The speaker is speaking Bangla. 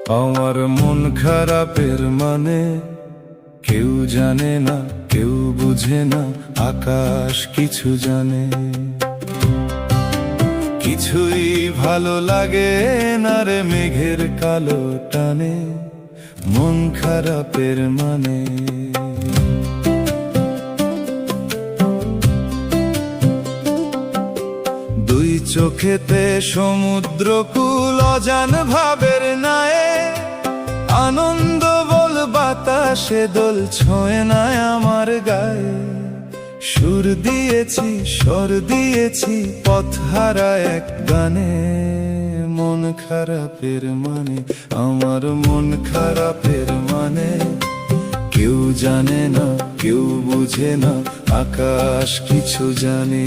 আমার মন খারাপের মানে কেউ জানে না, কেউ বুঝে না, আকাশ কিছু জানে। কিছুই ভালো লাগে না রে মেঘের কালো টানে, মন খারাপের মানে। দুই চোখেতে সমুদ্র কুল অজান ভাবের নায়ে, আনন্দ বল বাতাসে দোল ছোঁয় না আমার গায়ে। সুর দিয়েছি স্বর দিয়েছি পথহারা এক গানে, মন খারাপের মানে, আমার মন খারাপের মানে। কেউ জানে না, কেউ বুঝে না, আকাশ কিছু জানে।